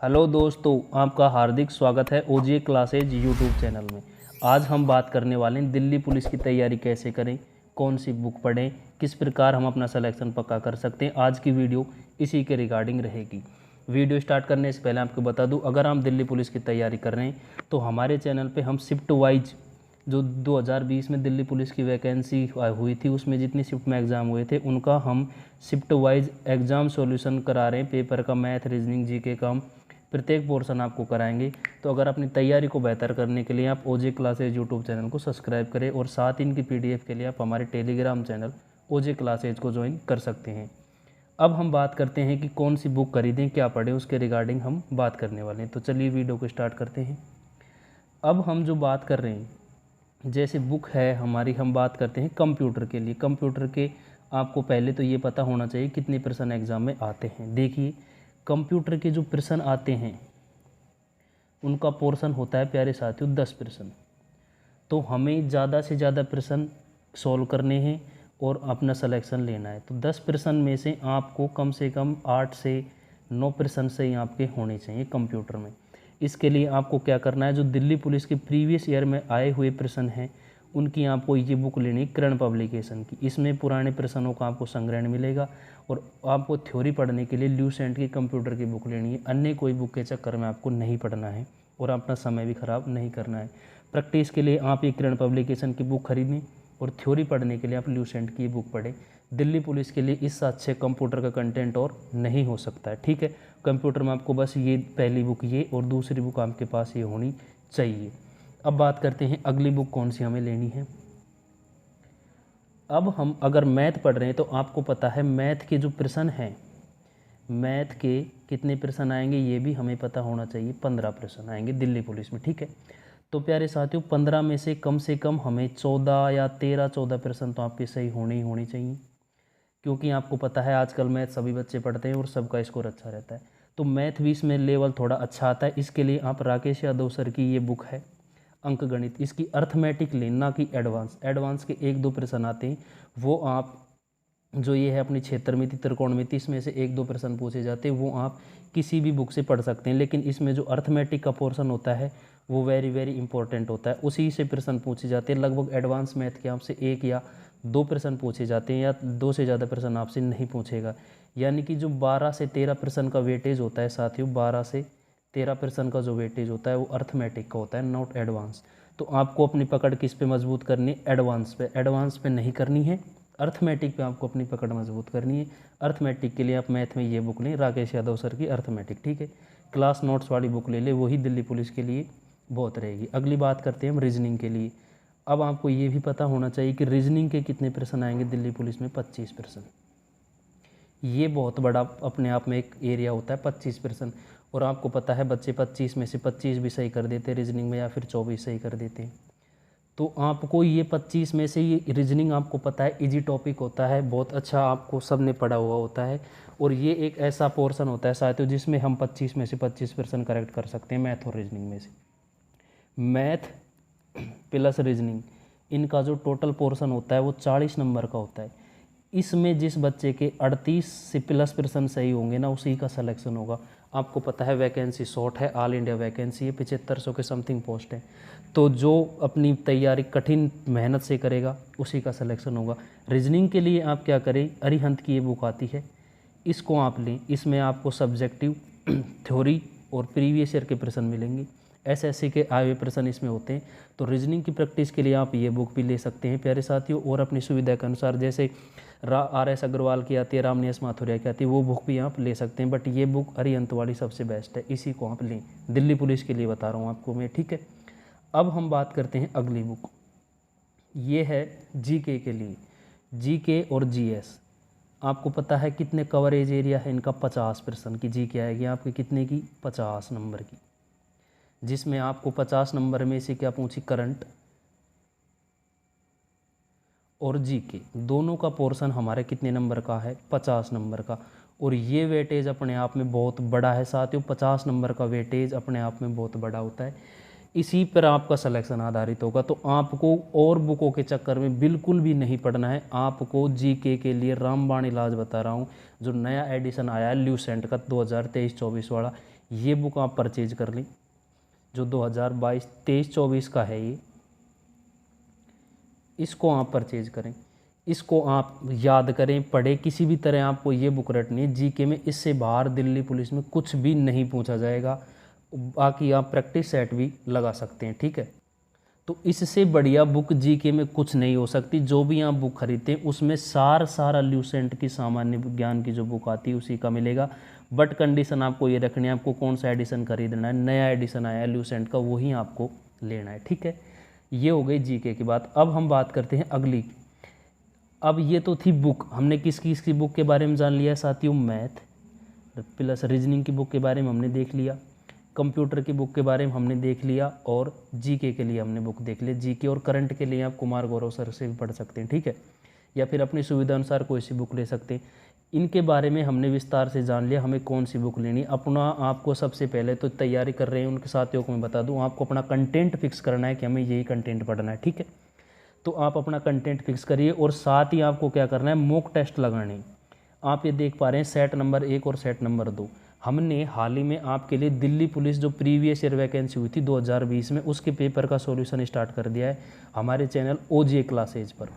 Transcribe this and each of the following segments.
Hello दोस्तों, आपका हार्दिक स्वागत है ओजीए क्लासेज यूट्यूब चैनल में। आज हम बात करने वाले हैं दिल्ली पुलिस की तैयारी कैसे करें, कौन सी बुक पढ़ें, किस प्रकार हम अपना सिलेक्शन पक्का कर सकते हैं। आज की वीडियो इसी के रिगार्डिंग रहेगी। वीडियो स्टार्ट करने से पहले आपको बता दूं, अगर हम दिल्ली पुलिस की तैयारी कर रहे हैं तो हमारे चैनल पे हम शिफ्ट वाइज जो 2020 में दिल्ली पुलिस की वैकेंसी हुई थी उसमें जितनी शिफ्ट में एग्ज़ाम हुए थे उनका हम शिफ्ट वाइज एग्ज़ाम सॉल्यूशन करा रहे हैं। पेपर का मैथ, रीजनिंग, जीके का हम प्रत्येक पोर्शन आपको कराएंगे। तो अगर अपनी तैयारी को बेहतर करने के लिए आप ओजे क्लासेज यूट्यूब चैनल को सब्सक्राइब करें और साथ ही इनकी पीडीएफ के लिए आप हमारे टेलीग्राम चैनल ओजे क्लासेज को ज्वाइन कर सकते हैं। अब हम बात करते हैं कि कौन सी बुक खरीदें, क्या पढ़ें, उसके रिगार्डिंग हम बात करने वाले हैं। तो चलिए वीडियो को स्टार्ट करते हैं। अब हम जो बात कर रहे हैं, जैसे बुक है हमारी, हम बात करते हैं कंप्यूटर के लिए। कंप्यूटर के आपको पहले तो ये पता होना चाहिए कितने प्रश्न एग्ज़ाम में आते हैं। देखिए, कंप्यूटर के जो प्रश्न आते हैं उनका पोर्शन होता है प्यारे साथियों 10 प्रश्न। तो हमें ज़्यादा से ज़्यादा प्रश्न सॉल्व करने हैं और अपना सिलेक्शन लेना है। तो 10 प्रश्न में से आपको कम से कम 8 से 9 प्रश्न सही आपके होने चाहिए कंप्यूटर में। इसके लिए आपको क्या करना है, जो दिल्ली पुलिस के प्रीवियस ईयर में आए हुए प्रश्न हैं उनकी आपको ये बुक लेनी, किरण पब्लिकेशन की। इसमें पुराने प्रश्नों का आपको संग्रहण मिलेगा और आपको थ्योरी पढ़ने के लिए ल्यूसेंट की कंप्यूटर की बुक लेनी है। अन्य कोई बुक के चक्कर में आपको नहीं पढ़ना है और अपना समय भी खराब नहीं करना है। प्रैक्टिस के लिए आप ये किरण पब्लिकेशन की बुक खरीदें और थ्योरी पढ़ने के लिए आप ल्यूसेंट की बुक पढ़ें। दिल्ली पुलिस के लिए इससे अच्छे कंप्यूटर का कंटेंट और नहीं हो सकता है। ठीक है, कंप्यूटर में आपको बस ये पहली बुक ये और दूसरी बुक आपके पास ये होनी चाहिए। अब बात करते हैं अगली बुक कौन सी हमें लेनी है। अब हम अगर मैथ पढ़ रहे हैं तो आपको पता है मैथ के जो प्रश्न हैं, मैथ के कितने प्रश्न आएंगे ये भी हमें पता होना चाहिए। 15 प्रश्न आएंगे दिल्ली पुलिस में। ठीक है, तो प्यारे साथियों 15 में से कम हमें 14 या 13-14 प्रश्न तो आपके सही होने ही होने चाहिए, क्योंकि आपको पता है आजकल मैथ सभी बच्चे पढ़ते हैं और सबका स्कोर अच्छा रहता है। तो मैथ भी इसमें लेवल थोड़ा अच्छा आता है। इसके लिए आप राकेश यादव सर की ये बुक है अंक गणित, इसकी अर्थमेटिक लें, ना कि एडवांस के 1-2 प्रश्न आते हैं वो आप, जो ये है अपनी क्षेत्रमिति, त्रिकोणमिति, इसमें से 1-2 प्रश्न पूछे जाते हैं वो आप किसी भी बुक से पढ़ सकते हैं। लेकिन इसमें जो अर्थमेटिक का पोर्शन होता है वो वेरी वेरी इंपॉर्टेंट होता है, उसी से प्रश्न पूछे जाते हैं। लगभग एडवांस मैथ के आपसे 1 या 2 प्रश्न पूछे जाते हैं या 2 से ज़्यादा प्रश्न आपसे नहीं पूछेगा। यानी कि जो 12 से 13 प्रश्न का वेटेज होता है साथियों, 12 से 13 प्रश्न का जो वेटेज होता है वो अर्थमेटिक का होता है, नॉट एडवांस। तो आपको अपनी पकड़ किस पे मजबूत करनी है, एडवांस पे नहीं करनी है, अर्थमेटिक पे आपको अपनी पकड़ मजबूत करनी है। अर्थमेटिक के लिए आप मैथ में ये बुक लें, राकेश यादव सर की अर्थमेटिक। ठीक है, क्लास नोट्स वाली बुक ले ले, वही दिल्ली पुलिस के लिए बहुत रहेगी। अगली बात करते हैं हम रीजनिंग के लिए। अब आपको ये भी पता होना चाहिए कि रीजनिंग के कितने प्रश्न आएंगे दिल्ली पुलिस में, 25 प्रश्न। ये बहुत बड़ा अपने आप में एक एरिया होता है 25 प्रश्न। और आपको पता है बच्चे 25 में से 25 भी सही कर देते हैं रीजनिंग में, या फिर 24 सही कर देते हैं। तो आपको ये 25 में से ये रीजनिंग आपको पता है इजी टॉपिक होता है, बहुत अच्छा आपको सब ने पढ़ा हुआ होता है। और ये एक ऐसा पोर्शन होता है साथियों जिसमें हम 25 में से 25 प्रश्न करेक्ट कर सकते हैं मैथ और रीजनिंग में से। मैथ प्लस रीजनिंग, इनका जो टोटल पोर्शन होता है वो 40 नंबर का होता है। इसमें जिस बच्चे के 38 से प्लस प्रश्न सही होंगे ना, उसी का सिलेक्शन होगा। आपको पता है वैकेंसी शॉर्ट है, ऑल इंडिया वैकेंसी है, 7500 के समथिंग पोस्ट है। तो जो अपनी तैयारी कठिन मेहनत से करेगा उसी का सिलेक्शन होगा। रीजनिंग के लिए आप क्या करें, अरिहंत की ये बुक आती है, इसको आप लें। इसमें आपको सब्जेक्टिव, थ्योरी और प्रीवियस ईयर के प्रश्न मिलेंगे। एसएससी के आए हुए प्रश्न इसमें होते हैं। तो रीजनिंग की प्रैक्टिस के लिए आप ये बुक भी ले सकते हैं प्यारे साथियों। और अपनी सुविधा के अनुसार, जैसे RS अग्रवाल की आती है, रामनिवास माथुरिया की आती है, वो बुक भी आप ले सकते हैं। बट ये बुक अरिहंत वाली सबसे बेस्ट है, इसी को आप लें। दिल्ली पुलिस के लिए बता रहा हूँ आपको मैं। ठीक है, अब हम बात करते हैं अगली बुक। ये है जीके के लिए, जीके और जीएस। आपको पता है कितने कवरेज एरिया है इनका, 50 प्रश्न की जीके आएगी आपकी, कितने की, 50 नंबर की। जिसमें आपको 50 नंबर में से क्या पूछी, करंट और जीके, दोनों का पोर्शन हमारे कितने नंबर का है, 50 नंबर का। और ये वेटेज अपने आप में बहुत बड़ा है साथियों, 50 नंबर का वेटेज अपने आप में बहुत बड़ा होता है। इसी पर आपका सिलेक्शन आधारित होगा। तो आपको और बुकों के चक्कर में बिल्कुल भी नहीं पढ़ना है। आपको जीके के लिए रामबाण इलाज बता रहा हूँ, जो नया एडिशन आया है ल्यूसेंट का 2023-24 वाला, ये बुक आप परचेज कर लें, जो 2022-23-24 का है ये, इसको आप परचेज करें, इसको आप याद करें, पढ़ें। किसी भी तरह आपको ये बुक रटनी है। जीके में इससे बाहर दिल्ली पुलिस में कुछ भी नहीं पूछा जाएगा। बाकी आप प्रैक्टिस सेट भी लगा सकते हैं, ठीक है। तो इससे बढ़िया बुक जीके में कुछ नहीं हो सकती। जो भी आप बुक खरीदते हैं उसमें सारा ल्यूसेंट की सामान्य ज्ञान की जो बुक आती है उसी का मिलेगा। बट कंडीशन आपको ये रखनी है, आपको कौन सा एडिशन खरीदना है। नया एडिशन आया है ल्यूसेंट का, वही आपको लेना है, ठीक है। ये हो गई जीके की बात। अब हम बात करते हैं अगली। अब ये तो थी बुक, हमने किसकी बुक के बारे में जान लिया साथियों, मैथ प्लस रीजनिंग की बुक के बारे में हमने देख लिया, कंप्यूटर की बुक के बारे में हमने देख लिया, और जीके के लिए हमने बुक देख लिया। जीके और करंट के लिए आप कुमार गौरव सर से भी पढ़ सकते हैं, ठीक है, या फिर अपनी सुविधा अनुसार कोई सी बुक ले सकते हैं। इनके बारे में हमने विस्तार से जान लिया हमें कौन सी बुक लेनी। अपना आपको सबसे पहले तो तैयारी कर रहे हैं उनके साथियों को मैं बता दूं, आपको अपना कंटेंट फिक्स करना है कि हमें यही कंटेंट पढ़ना है, ठीक है। तो आप अपना कंटेंट फिक्स करिए, और साथ ही आपको क्या करना है, मॉक टेस्ट लगाने। आप ये देख पा रहे हैं सेट नंबर 1 और सेट नंबर 2। हमने हाल ही में आपके लिए दिल्ली पुलिस जो प्रीवियस ईयर वैकेंसी हुई थी 2020 में, उसके पेपर का सॉल्यूशन स्टार्ट कर दिया है हमारे चैनल ओजे क्लासेज पर।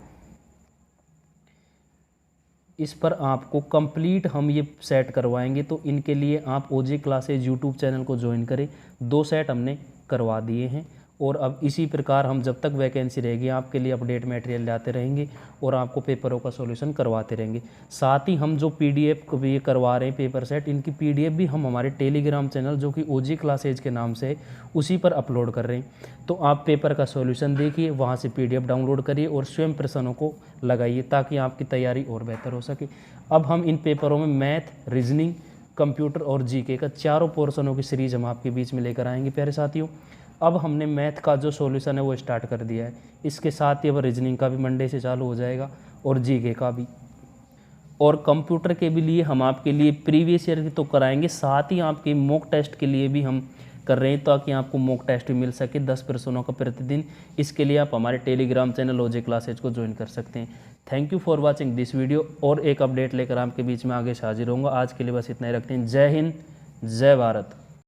इस पर आपको कंप्लीट हम ये सेट करवाएंगे। तो इनके लिए आप ओजे क्लासेज यूट्यूब चैनल को ज्वाइन करें। 2 सेट हमने करवा दिए हैं, और अब इसी प्रकार हम जब तक वैकेंसी रहेगी आपके लिए अपडेट मटेरियल लाते रहेंगे और आपको पेपरों का सॉल्यूशन करवाते रहेंगे। साथ ही हम जो पीडीएफ को भी करवा रहे हैं पेपर सेट, इनकी पीडीएफ भी हम हमारे टेलीग्राम चैनल जो कि ओजी क्लासेज के नाम से है उसी पर अपलोड कर रहे हैं। तो आप पेपर का सॉल्यूशन देखिए, वहाँ से पीडीएफ डाउनलोड करिए और स्वयं प्रश्नों को लगाइए ताकि आपकी तैयारी और बेहतर हो सके। अब हम इन पेपरों में मैथ, रीजनिंग, कंप्यूटर और जीके का चारों पोर्शनों की सीरीज हम आपके बीच में लेकर आएंगे प्यारे साथियों। अब हमने मैथ का जो सॉल्यूशन है वो स्टार्ट कर दिया है, इसके साथ ही अब रीजनिंग का भी मंडे से चालू हो जाएगा और जीके का भी, और कंप्यूटर के भी लिए हम आपके लिए प्रीवियस ईयर की तो कराएंगे, साथ ही आपके मॉक टेस्ट के लिए भी हम कर रहे हैं ताकि आपको मॉक टेस्ट भी मिल सके 10 प्रश्नों का प्रतिदिन। इसके लिए आप हमारे टेलीग्राम चैनल ओजे क्लासेज को ज्वाइन कर सकते हैं। Thank you for watching this video, और एक अपडेट लेकर आपके बीच में आगे से हाजिर होऊंगा। आज के लिए बस इतना ही रखते हैं। जय हिंद, जय भारत।